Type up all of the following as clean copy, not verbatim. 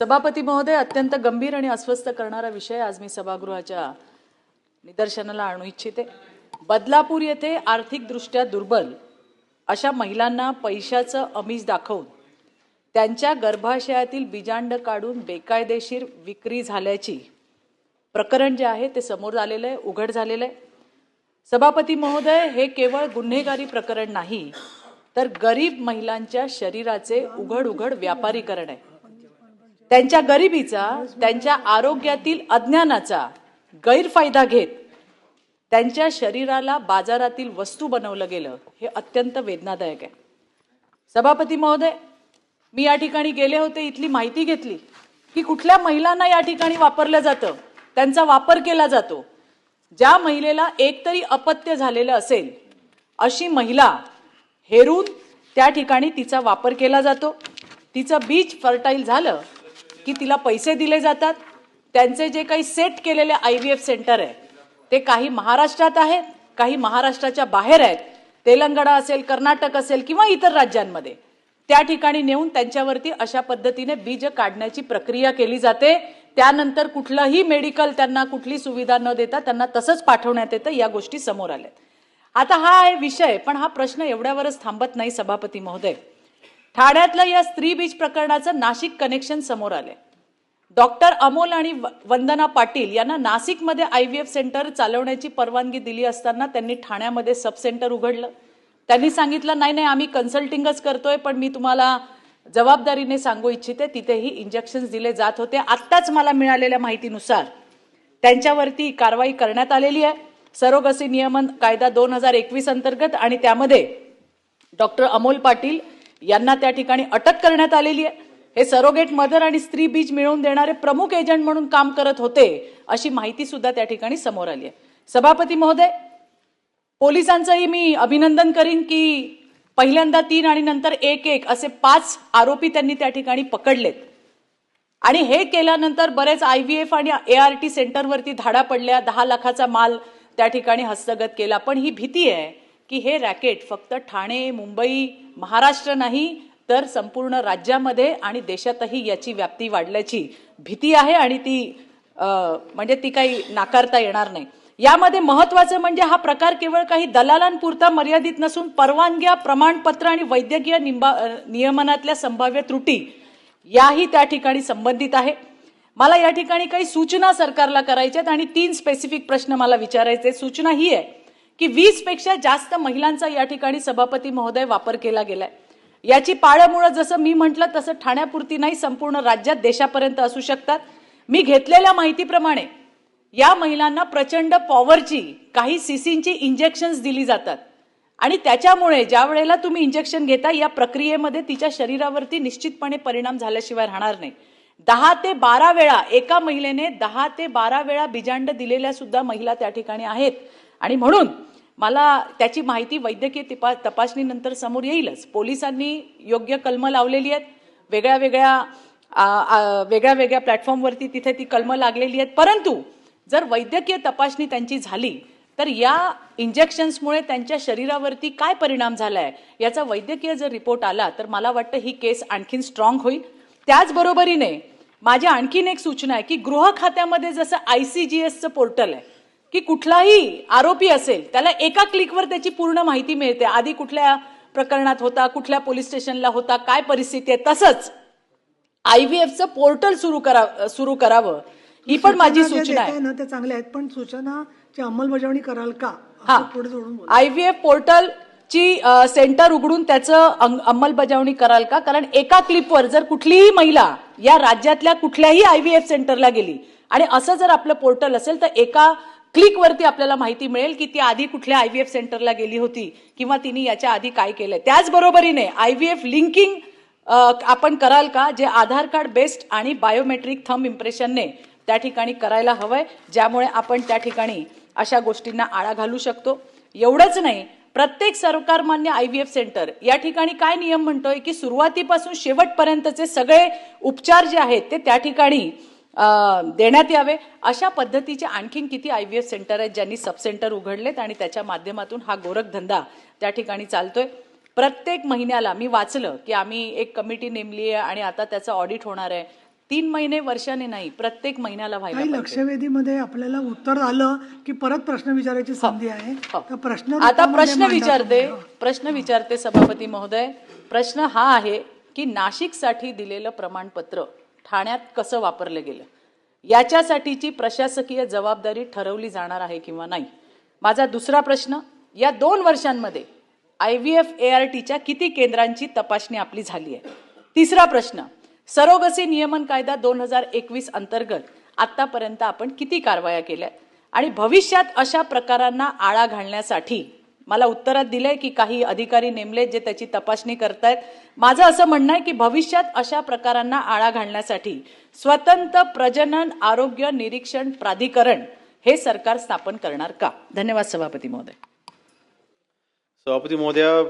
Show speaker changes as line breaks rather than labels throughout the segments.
सभापती महोदय, अत्यंत गंभीर आणि अस्वस्थ करणारा विषय आज मी सभागृहाच्या निदर्शनाला आणू इच्छिते। बदलापूर येथे आर्थिकदृष्ट्या दुर्बल अशा महिलांना पैशाचं आमिष दाखवून त्यांच्या गर्भाशयातील बीजांड काढून बेकायदेशीर विक्री झाल्याची प्रकरण जे आहे ते समोर आलेलं आहे, उघड झालेलं आहे। सभापती महोदय, हे केवळ गुन्हेगारी प्रकरण नाही तर गरीब महिलांच्या शरीराचे उघड व्यापारीकरण आहे। त्यांच्या गरिबीचा, त्यांच्या आरोग्यातील अज्ञानाचा गैरफायदा घेत त्यांच्या शरीराला बाजारातील वस्तू बनवलं गेलं, हे अत्यंत वेदनादायक आहे। सभापती महोदय, मी या ठिकाणी गेले होते, इथली माहिती घेतली की कुठल्या महिलांना या ठिकाणी वापरलं जातं, त्यांचा वापर केला जातो। ज्या महिलेला एकतरी अपत्य झालेलं असेल अशी महिला हेरून त्या ठिकाणी तिचा वापर केला जातो। तिचं बीज फर्टाईल झालं की तिला पैसे दिले जातात। त्यांचे जे काही सेट केलेले IVF सेंटर आहे ते काही महाराष्ट्रात आहेत, काही महाराष्ट्राच्या बाहेर आहेत, तेलंगणा असेल, कर्नाटक असेल किंवा इतर राज्यांमध्ये। त्या ठिकाणी नेऊन त्यांच्यावरती अशा पद्धतीने बीज काढण्याची प्रक्रिया केली जाते। त्यानंतर कुठलंही मेडिकल त्यांना कुठली सुविधा न देता त्यांना तसंच पाठवण्यात येतं। या गोष्टी समोर आल्यात। आता हा आहे विषय, पण हा प्रश्न एवढ्यावरच थांबत नाही सभापती महोदय। ठाण्यातलं या स्त्री बीज प्रकरणाचं नाशिक कनेक्शन समोर आले। डॉक्टर अमोल आणि वंदना पाटील यांना नाशिकमध्ये IVF सेंटर चालवण्याची परवानगी दिली असताना त्यांनी ठाण्यामध्ये सब सेंटर उघडलं। त्यांनी सांगितलं नाही आम्ही कन्सल्टिंगच करतोय, पण मी तुम्हाला जबाबदारीने सांगू इच्छिते तिथेही इंजेक्शन्स दिले जात होते। आत्ताच मला मिळालेल्या माहितीनुसार त्यांच्यावरती कारवाई करण्यात आलेली आहे सरोगसी नियमन कायदा 2021 अंतर्गत, आणि त्यामध्ये डॉक्टर अमोल पाटील यांना त्या ठिकाणी अटक करण्यात आलेली आहे। हे सरोगेट मदर आणि स्त्री बीज मिळवून देणारे प्रमुख एजंट म्हणून काम करत होते अशी माहिती सुद्धा त्या ठिकाणी समोर आली आहे। सभापती महोदय, पोलिसांचंही मी अभिनंदन करीन की पहिल्यांदा 3 आणि नंतर 1 असे 5 आरोपी त्यांनी त्या ठिकाणी पकडलेत, आणि हे केल्यानंतर बरेच IVF आणि ART सेंटरवरती धाडा पडल्या, 10 लाखाचा माल त्या ठिकाणी हस्तगत केला। पण ही भीती आहे की हे रॅकेट फक्त ठाणे, मुंबई, महाराष्ट्र नाही तर संपूर्ण राज्यामध्ये आणि देशातही याची व्याप्ती वाढल्याची भीती आहे, आणि ती काही नाकारता येणार नाही। यामध्ये महत्त्वाचं म्हणजे हा प्रकार केवळ काही दलालांपुरता मर्यादित नसून परवानग्या, प्रमाणपत्र आणि वैद्यकीय नियमनातल्या संभाव्य त्रुटी याही त्या ठिकाणी संबंधित आहे। मला या ठिकाणी काही सूचना सरकारला करायच्यात आणि 3 स्पेसिफिक प्रश्न मला विचारायचे। सूचना ही आहे की 20 पेक्षा जास्त महिलांचा या ठिकाणी सभापती महोदय वापर केला गेलाय। याची पाळंमुळं जसं मी म्हटलं तसं ठाण्यापुरती नाही, संपूर्ण राज्यात, देशापर्यंत असू शकतात। मी घेतलेल्या माहितीप्रमाणे या महिलांना प्रचंड पॉवरची, काही सीसींची इंजेक्शन्स दिली जातात, आणि त्याच्यामुळे ज्या वेळेला तुम्ही इंजेक्शन घेता या प्रक्रियेमध्ये तिच्या शरीरावरती निश्चितपणे परिणाम झाल्याशिवाय राहणार नाही। 10 ते 12 वेळा एका महिलेने 10 ते 12 वेळा बीजांड दिलेल्या सुद्धा महिला त्या ठिकाणी आहेत, आणि म्हणून मला त्याची माहिती वैद्यकीय तपासणीनंतर समोर येईलच। पोलिसांनी योग्य कलम लावलेली आहेत, वेगळ्या प्लॅटफॉर्मवरती तिथे ती कलम लागलेली आहेत, परंतु जर वैद्यकीय तपासणी त्यांची झाली तर या इंजेक्शन्समुळे त्यांच्या शरीरावरती काय परिणाम झालाय याचा वैद्यकीय जर रिपोर्ट आला तर मला वाटतं ही केस आणखीन स्ट्रॉंग होईल। त्याचबरोबरीने माझी आणखीन एक सूचना आहे की गृह खात्यामध्ये जसं ICGSचं पोर्टल आहे की कुठलाही आरोपी असेल त्याला एका क्लिकवर त्याची पूर्ण माहिती मिळते, आधी कुठल्या प्रकरणात होता, कुठल्या पोलीस स्टेशनला होता, काय परिस्थिती आहे। तसंच IVFचं पोर्टल सुरू करावं ही पण माझी सूचना आहे
ना। ते चांगले आहेत, पण सूचनाची अंमलबजावणी कराल का?
IVF पोर्टलची सेंटर उघडून त्याचं अंमलबजावणी कराल का? कारण एका क्लिपवर जर कुठलीही महिला या राज्यातल्या कुठल्याही IVF सेंटरला गेली आणि असं जर आपलं पोर्टल असेल तर एका क्लिकवरती आपल्याला माहिती मिळेल की ती आधी कुठल्या IVF सेंटरला गेली होती किंवा तिने याच्या आधी काय केलंय। त्याचबरोबरीने IVF लिंकिंग आपण कराल का, जे आधार कार्ड बेस्ड आणि बायोमेट्रिक थंब इम्प्रेशनने त्या ठिकाणी करायला हवंय, ज्यामुळे आपण त्या ठिकाणी अशा गोष्टींना आळा घालू शकतो। एवढंच नाही, प्रत्येक सरकारमान्य IVF सेंटर या ठिकाणी काय नियम म्हणतोय की सुरुवातीपासून शेवटपर्यंतचे सगळे उपचार जे आहेत ते त्या ठिकाणी देण्यात यावे। अशा पद्धतीचे आणखीन किती IVF सेंटर आहेत ज्यांनी सब सेंटर उघडलेत आणि त्याच्या माध्यमातून हा गोरखधंदा त्या ठिकाणी चालतोय। प्रत्येक महिन्याला मी वाचलं की आम्ही एक कमिटी नेमली आहे आणि आता त्याचं ऑडिट होणार आहे। 3 महिने वर्षाने नाही, प्रत्येक महिन्याला व्हायला
काही
पाहिजे.
लक्षवेधीमध्ये आपल्याला उत्तर आलं की परत प्रश्न विचारायची संधी आहे.
हो.
तर प्रश्न
आता
रूपामध्ये
प्रश्न
मांडा
विचारते
तुम्ही.
प्रश्न विचारते सभापती महोदय. प्रश्न हा आहे की नाशिकसाठी दिलेलं प्रमाणपत्र ठाण्यात कसं वापरलं गेलं याच्यासाठीची प्रशासकीय जबाबदारी ठरवली जाणार आहे किंवा नाही. माझा दुसरा प्रश्न, या 2 वर्षांमध्ये IVF ARTच्या किती केंद्रांची तपासणी आपली झाली आहे. तिसरा प्रश्न, सरोगसी नियमन कायदा 2021 अंतर्गत आतापर्यंत आपण किती कारवाया केल्या आणि भविष्यात अशा प्रकारांना आळा घालण्यासाठी मला उत्तरात दिलंय की काही अधिकारी नेमले जे त्याची तपासणी करतायत. माझं असं म्हणणं आहे की भविष्यात अशा प्रकारांना आळा घालण्यासाठी स्वतंत्र प्रजनन आरोग्य निरीक्षण प्राधिकरण हे सरकार स्थापन करणार का. धन्यवाद सभापती महोदय.
सभापती महोदया,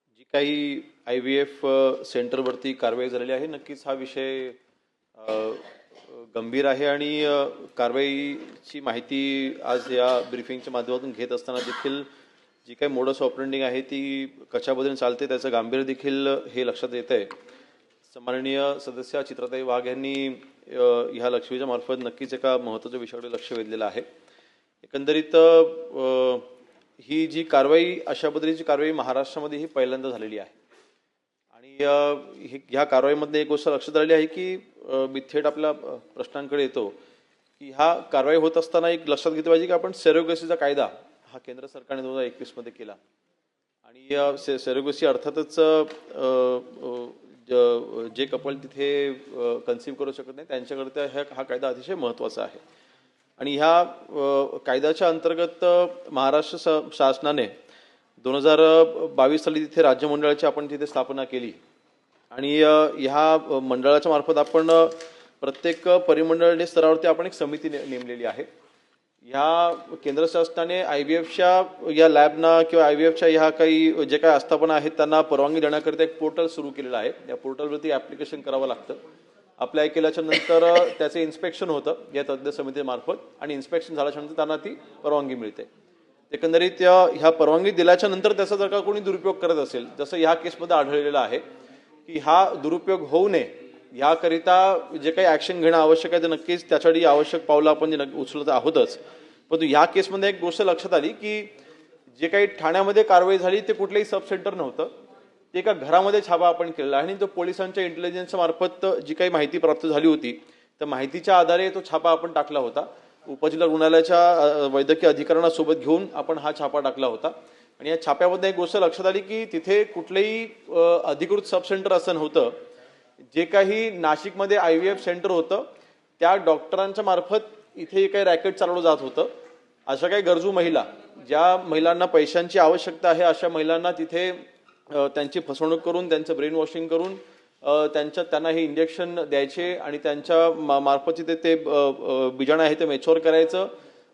जी काही IVF सेंटरवरती कारवाई झालेली आहे, नक्कीच हा विषय गंभीर आहे आणि कारवाईची माहिती आज या ब्रीफिंगच्या माध्यमातून घेत असताना देखील जी काही मोडस ऑपरेंडिंग आहे ती कशा पद्धतीने चालते त्याचं गांभीर्य देखील हे लक्षात येत आहे. सन्माननीय सदस्य चित्राताई वाघ यांनी ह्या लक्षवेधीच्या मार्फत नक्कीच एका महत्त्वाच्या विषयाकडे लक्ष वेधलेलं आहे. एकंदरीत ही जी कारवाई, अशा पद्धतीची कारवाई महाराष्ट्रामध्ये ही पहिल्यांदा झालेली आहे आणि ह्या कारवाईमध्ये एक गोष्ट लक्षात आलेली आहे की मी थेट आपल्या प्रश्नांकडे येतो की ह्या कारवाई होत असताना एक लक्षात घेतलं पाहिजे की आपण सेरोगसीचा कायदा हा केंद्र सरकारने 2021 मध्ये केला आणि सेरोगसी अर्थातच जे कपल तिथे कन्सिव्ह करू शकत नाही त्यांच्याकरता हा कायदा अतिशय महत्त्वाचा आहे. आणि ह्या कायद्याच्या अंतर्गत महाराष्ट्र शासनाने 2022 साली तिथे राज्य मंडळाची आपण तिथे स्थापना केली आणि ह्या मंडळाच्या मार्फत आपण प्रत्येक परिमंडळ स्तरावरती आपण एक समिती नेमलेली आहे. ह्या केंद्र शासनाने IVFच्या या लॅबना किंवा IVFच्या ह्या काही जे काही आस्थापना आहेत त्यांना परवानगी देण्याकरिता एक पोर्टल सुरू केलेलं आहे. या पोर्टलवरती ऍप्लिकेशन करावं लागतं. अप्लाय केल्याच्या नंतर त्याचे इन्स्पेक्शन होतं या तज्ज्ञ समितीमार्फत आणि इन्स्पेक्शन झाल्याच्या नंतर त्यांना ती परवानगी मिळते. एकंदरीत ह्या परवानगी दिल्याच्या नंतर त्याचा जर का कोणी दुरुपयोग करत असेल, जसं ह्या केसमध्ये आढळलेलं आहे की हा दुरुपयोग होऊ नये याकरिता जे काही ऍक्शन घेणं आवश्यक आहे ते नक्कीच त्यासाठी आवश्यक पावलं आपण उचलत आहोतच. परंतु ह्या केसमध्ये एक गोष्ट लक्षात आली की जे काही ठाण्यामध्ये कारवाई झाली ते कुठलंही सब सेंटर नव्हतं, ते एका घरामध्ये छापा आपण केलेला आहे आणि तो पोलिसांच्या इंटेलिजन्स मार्फत जी काही माहिती प्राप्त झाली होती त्या माहितीच्या आधारे तो छापा आपण टाकला होता. उपजिल्हा रुग्णालयाच्या वैद्यकीय अधिकाऱ्यांसोबत घेऊन आपण हा छापा टाकला होता आणि या छाप्यामध्ये एक गोष्ट लक्षात आली की तिथे कुठलंही अधिकृत सब सेंटर असं नव्हतं. जे काही नाशिकमध्ये IVF सेंटर होतं त्या डॉक्टरांच्या मार्फत इथे काही रॅकेट चालवलं जात होतं. अशा काही गरजू महिला, ज्या महिलांना पैशांची आवश्यकता आहे अशा महिलांना तिथे त्यांची फसवणूक करून त्यांचं ब्रेन वॉशिंग करून त्यांना हे इंजेक्शन द्यायचे आणि त्यांच्या मार्फत ते बिजाणं आहे ते मॅच्युअर करायचं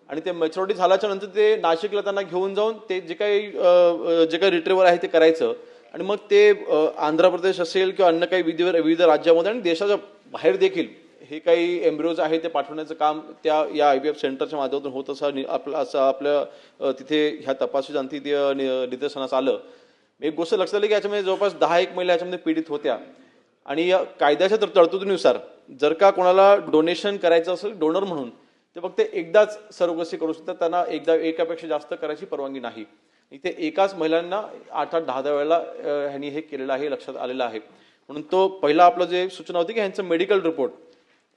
आणि ते मॅच्युरिटी झाल्याच्या नंतर ते नाशिकला त्यांना घेऊन जाऊन ते जे काही रिट्रीव्हर आहे ते करायचं आणि मग ते आंध्र प्रदेश असेल किंवा अन्य काही विविध राज्यामध्ये आणि देशाच्या बाहेर देखील हे काही एम्ब्रिओज आहे ते पाठवण्याचं काम त्या या IVF सेंटरच्या माध्यमातून होत असं आपल्या तिथे ह्या तपासणीच्या निदर्शनास आलं. एक गोष्ट लक्षात आली की याच्यामध्ये जवळपास 10 महिला याच्यामध्ये पीडित होत्या आणि या कायद्याच्या तरतुदीनुसार जर का कोणाला डोनेशन करायचं असेल डोनर म्हणून ते फक्त एकदाच सरोगसी करू शकतात, त्यांना एकापेक्षा जास्त करायची परवानगी नाही. इथे एकाच महिलांना 8-10 वेळेला ह्यांनी हे केलेलं आहे, लक्षात आलेलं आहे. म्हणून तो पहिला आपलं जे सूचना होती की ह्यांचं मेडिकल रिपोर्ट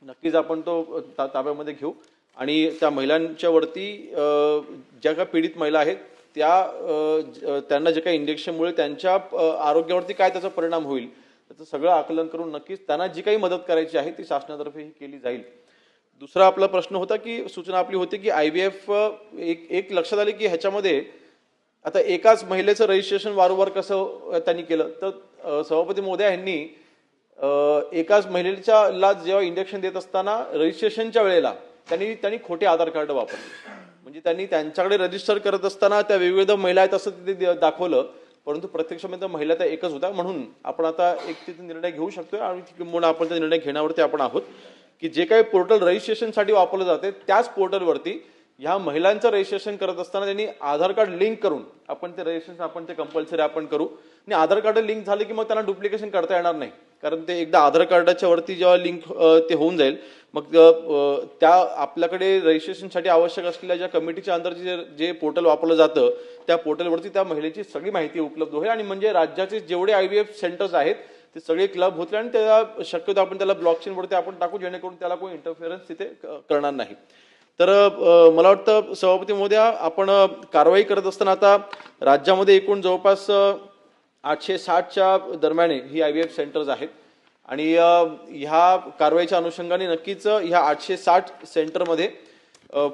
नक्कीच आपण तो ताब्यामध्ये घेऊ आणि त्या महिलांच्या वरती ज्या काही पीडित महिला आहेत त्यांना जे काही इंजेक्शनमुळे त्यांच्या आरोग्यावरती काय त्याचा परिणाम होईल त्याचं सगळं आकलन करून नक्कीच त्यांना जी काही मदत करायची आहे ती शासनातर्फे ही केली जाईल. दुसरा आपला प्रश्न होता की सूचना आपली होती की IVF एक लक्षात आले की ह्याच्यामध्ये आता एकाच महिलेचं रजिस्ट्रेशन वारंवार कसं त्यांनी केलं तर सभापती महोदया यांनी एकाच महिलेला जेव्हा इंजेक्शन देत असताना रजिस्ट्रेशनच्या वेळेला त्यांनी खोटे आधार कार्ड वापरले. म्हणजे त्यांनी त्यांच्याकडे रजिस्टर करत असताना त्या विविध महिला आहेत असं तिथे दाखवलं, परंतु प्रत्यक्षामध्ये महिला त्या एकच होत्या. म्हणून आपण आता एक तिथे निर्णय घेऊ शकतोय आणि किंवा आपण त्या निर्णय घेण्यावरती आपण आहोत की जे काही पोर्टल रजिस्ट्रेशनसाठी वापरलं जाते त्याच पोर्टलवरती ह्या महिलांचं रजिस्ट्रेशन करत असताना त्यांनी आधार कार्ड लिंक करून आपण ते रजिस्ट्रेशन आपण ते कंपल्सरी आपण करू आणि आधार कार्ड लिंक झाले की मग त्यांना डुप्लिकेशन करता येणार नाही. कारण ते एकदा आधार कार्डाच्या वरती जेव्हा लिंक ते होऊन जाईल, मग त्या आपल्याकडे रजिस्ट्रेशनसाठी आवश्यक असलेल्या ज्या कमिटीच्या अंतर्गत जे पोर्टल वापरलं जातं त्या पोर्टलवरती त्या महिलेची सगळी माहिती उपलब्ध होईल आणि म्हणजे राज्याचे जेवढे IVF सेंटर्स आहेत ते सगळे क्लब होतील आणि त्याला शक्यतो आपण त्याला ब्लॉकचेनवरती आपण टाकू, जेणेकरून त्याला कोणी इंटरफिअरन्स तिथे करणार नाही. तर मला वाटतं सभापती महोदया, आपण कारवाई करत असताना आता राज्यामध्ये एकूण जवळपास 860च्या दरम्यान ही IVF सेंटर्स आहेत आणि ह्या कारवाईच्या अनुषंगाने नक्कीच ह्या 860 सेंटरमध्ये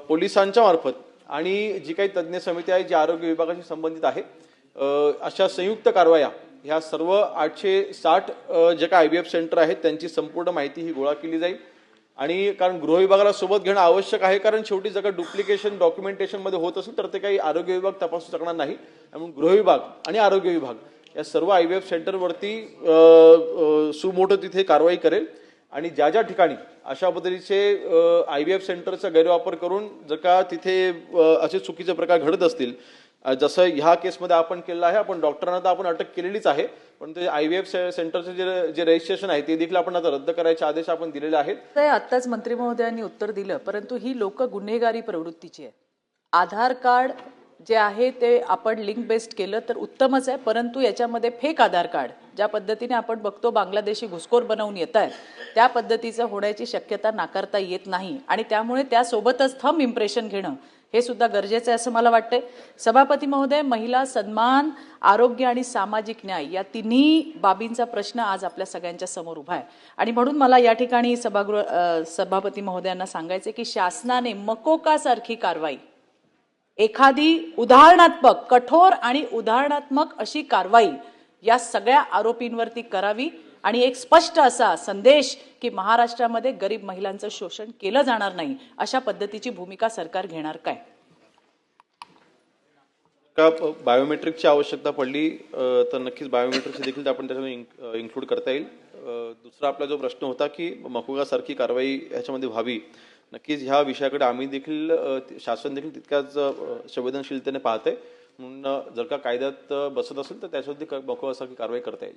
पोलिसांच्या मार्फत आणि जी काही तज्ज्ञ समिती आहे जी आरोग्य विभागाशी संबंधित आहे अशा संयुक्त कारवाया ह्या सर्व 860 जे काही IVF सेंटर आहेत त्यांची संपूर्ण माहिती ही गोळा केली जाईल. आणि कारण गृह विभागाला सोबत घेणं आवश्यक आहे, कारण शेवटी जर का डुप्लिकेशन डॉक्युमेंटेशन मध्ये होत असेल तर ते काही आरोग्य विभाग तपासू शकणार नाही. म्हणून गृह विभाग आणि आरोग्य विभाग या सर्व IVF सेंटरवरती सुमोठो तिथे कारवाई करेल आणि ज्या ज्या ठिकाणी अशा पद्धतीचे IVF सेंटरचा गैरवापर करून जर का तिथे असे चुकीचे प्रकार घडत असतील, जसं ह्या केसमध्ये आपण केलेलं आहे, आपण डॉक्टरांना तर आपण अटक केलेलीच आहे, पण ते IVF सेंटरचे जे रजिस्ट्रेशन आहे ते देखील आपण आता रद्द करायचे आदेश आपण दिलेले आहेत.
ते आत्ताच मंत्री महोदयांनी उत्तर दिलं, परंतु ही लोक गुन्हेगारी प्रवृत्तीची आहे. आधार कार्ड जे आहे ते आपण लिंक बेस्ड केलं तर उत्तमच आहे, परंतु याच्यामध्ये फेक आधार कार्ड ज्या पद्धतीने आपण बघतो बांगलादेशी घुसखोर बनवून येत आहे त्या पद्धतीचं होण्याची शक्यता नाकारता येत नाही आणि त्यामुळे त्यासोबतच थंब इम्प्रेशन घेणं हे सुद्धा गरजेचं आहे असं मला वाटतंय. सभापती महोदय, महिला सन्मान, आरोग्य आणि सामाजिक न्याय या तिन्ही बाबींचा प्रश्न आज आपल्या सगळ्यांच्या समोर उभा आहे आणि म्हणून मला या ठिकाणी सभापती महोदयांना सांगायचे की शासनाने मकोका सारखी कारवाई, एखादी उदाहरणात्मक, कठोर आणि उदाहरणात्मक अशी कारवाई या सगळ्या आरोपींवरती करावी आणि एक स्पष्ट असा संदेश की महाराष्ट्रामध्ये गरीब महिलांचं शोषण केलं जाणार नाही अशा पद्धतीची भूमिका सरकार घेणार काय?
का बायोमेट्रिकची आवश्यकता पडली तर नक्कीच बायोमेट्रिकची देखील आपण त्याच्यामध्ये इन्क्लूड करता येईल. दुसरा आपला जो प्रश्न होता की मकोका सारखी कारवाई ह्याच्यामध्ये व्हावी, नक्कीच ह्या विषयाकडे आम्ही देखील शासन देखील तितक्याच संवेदनशीलतेने पाहतंय. म्हणून जर का कायद्यात बसत असेल तर त्याच्यावरती मकोका सारखी कारवाई करता येईल.